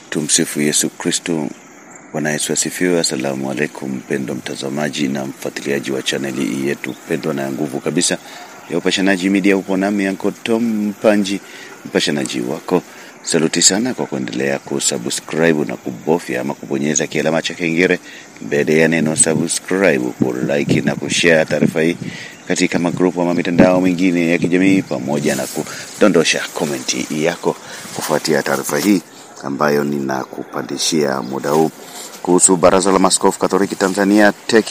Tumsifu Yesu Kristo. Bwana Yesu asifiwe. Asalamu alaykum mpendwa mtazamaji na mfuatiliaji wa chaneli yetu pendwa na nguvu kabisa ya Upashanaji Media. Upo nami Uncle Tom Mpanji, mpashanaji wako. Saluti sana kwa kuendelea kusubscribe na kubofya ama kubonyeza kialama cha kengele mbele ya neno subscribe, like na kushare taarifa hii katika magrupu ama mitandao mingine ya kijamii, pamoja na kudondosha komenti yako kufuatia taarifa hii ambayo ninakupandishia muda huu kuhusu Baraza la Maaskofu Katoliki Tanzania TEC.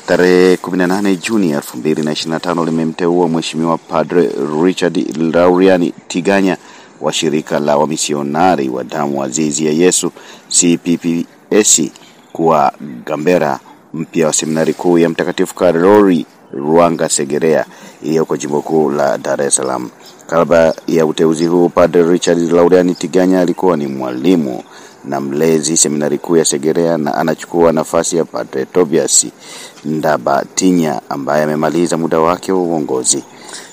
Tarehe 18 Juni 2025 limemteua Mheshimiwa Padre Richard Lauriani Tiganya wa shirika la wamisionari wa damu azizi ya Yesu CPPS kuwa gambera mpya wa seminari kuu ya Mtakatifu Karoli Ruanga Segerea iliyoko jimbo kuu la Dar es Salaam. Kabla ya uteuzi huu, Padre Richard Lauriani Tiganya alikuwa ni mwalimu na mlezi seminari kuu ya Segerea na anachukua nafasi ya Padre Tobias Ndabatinya ambaye amemaliza muda wake wa uongozi.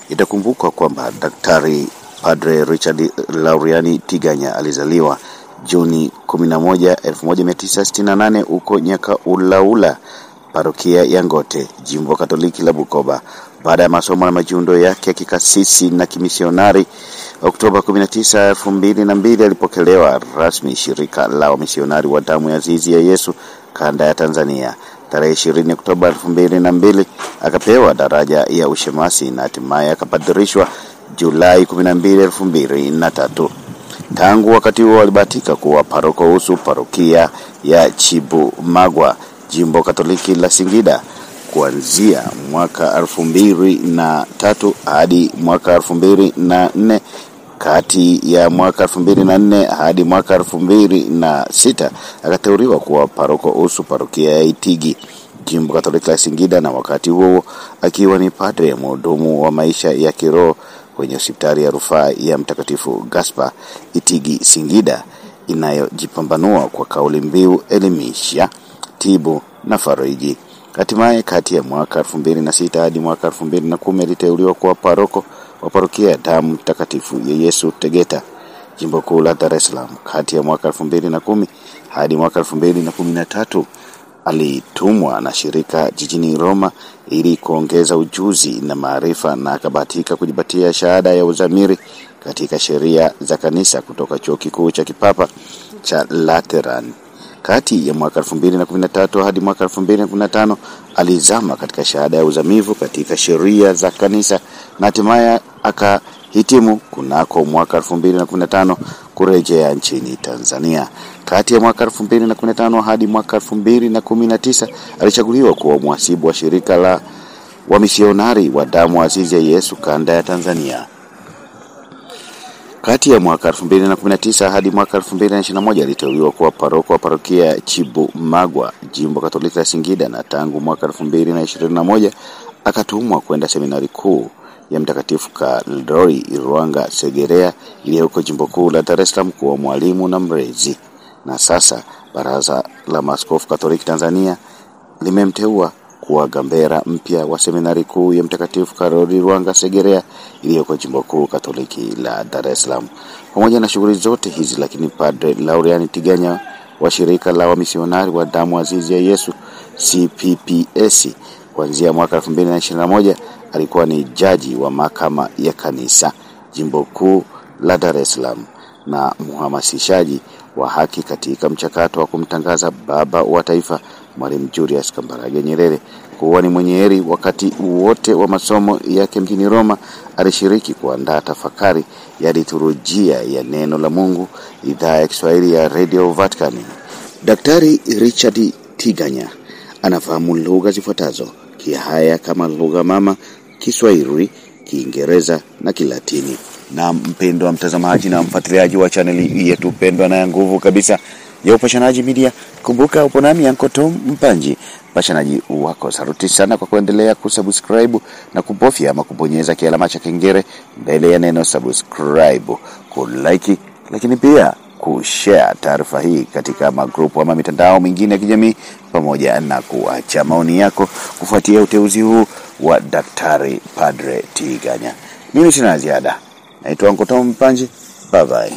Itakumbukwa kwamba Daktari Padre Richard Lauriani Tiganya alizaliwa Juni 11, 1968 huko Nyakaulaula, parokia ya Ngote, jimbo Katoliki la Bukoba. Baada ya masomo na majiundo yake ya kikasisi na kimisionari, Oktoba 19, 2002 alipokelewa rasmi shirika la wamisionari wa damu ya azizi ya Yesu kanda ya Tanzania. Tarehe 20 Oktoba 2002 akapewa daraja ya ushemasi na hatimaye akapadirishwa Julai 12, 2003. Tangu wakati huo alibahatika kuwa paroko usu parokia ya Chibumagwa, jimbo Katoliki la Singida kuanzia mwaka 2003 hadi mwaka 2004. Kati ya mwaka 2004 hadi mwaka 2006 akateuliwa kuwa paroko usu parokia ya Itigi, jimbo Katoliki la Singida, na wakati huo akiwa ni padre mhudumu wa maisha ya kiroho kwenye hospitali ya rufaa ya Mtakatifu Gaspar Itigi Singida, inayojipambanua kwa kauli mbiu elimisha, tibu na fariji. Hatimaye kati ya mwaka 2006 hadi mwaka 2010 aliteuliwa kuwa paroko wa parokia ya damu mtakatifu ya Yesu Tegeta, jimbo kuu la Dar es Salaam. Kati ya mwaka 2010 hadi mwaka 2013 alitumwa na shirika jijini Roma ili kuongeza ujuzi na maarifa, na akabahatika kujipatia shahada ya uzamiri katika sheria za kanisa kutoka Chuo Kikuu cha Kipapa cha Lateran. Kati ya mwaka 2013 hadi mwaka 2015 alizama katika shahada ya uzamivu katika sheria za kanisa na hatimaye akahitimu kunako mwaka 2015 kurejea nchini Tanzania. Kati ya mwaka 2015 hadi mwaka 2019 alichaguliwa kuwa mhasibu wa shirika la wamisionari wa damu azizi ya Yesu kanda ya Tanzania. Kati ya mwaka 2019 hadi mwaka 2021 aliteuliwa kuwa paroko wa parokia Chibumagwa, jimbo Katoliki la Singida, na tangu mwaka 2021 akatumwa kwenda seminari kuu ya Mtakatifu Karoli Ruanga Segerea iliyoko jimbo kuu la Dar es Salaam kuwa mwalimu na mlezi. Na sasa Baraza la Maaskofu Katoliki Tanzania limemteua kuwa gambera mpya wa seminari kuu ya Mtakatifu Karoli Ruanga Segerea iliyoko jimbo kuu Katoliki la Dar es Salaam. Pamoja na shughuli zote hizi, lakini Padre Lauriani Tiganya wa shirika la wamisionari wa damu azizi ya Yesu CPPS kuanzia mwaka 2021 alikuwa ni jaji wa mahakama ya kanisa jimbo kuu la Dar es Salaam na mhamasishaji wa haki katika mchakato wa kumtangaza baba wa taifa Mwalimu Julius Kambarage Nyerere kuwa ni mwenye heri. Wakati wote wa masomo yake mjini Roma alishiriki kuandaa tafakari ya liturujia ya neno la Mungu, idhaa ya Kiswahili ya Radio Vatican. Daktari Richard Tiganya anafahamu lugha zifuatazo: Kihaya kama lugha mama, Kiswahili, Kiingereza na Kilatini. Na mpendwa mtazamaji na mfuatiliaji wa chaneli yetu pendwa na nguvu kabisa ya Upashanaji Media, kumbuka upo nami Uncle Tom Mpanji, mpashanaji wako. Saluti sana kwa kuendelea kusubscribe na kubofya ama kubonyeza kialama cha kengele mbele ya neno subscribe, kulike, lakini pia kushare taarifa hii katika magrupu ama mitandao mingine ya kijamii, pamoja na kuacha maoni yako kufuatia uteuzi huu wa Daktari Padre Tiganya. Mimi sina ziada. Naitwa Uncle Tom Mpanji. Bye bye.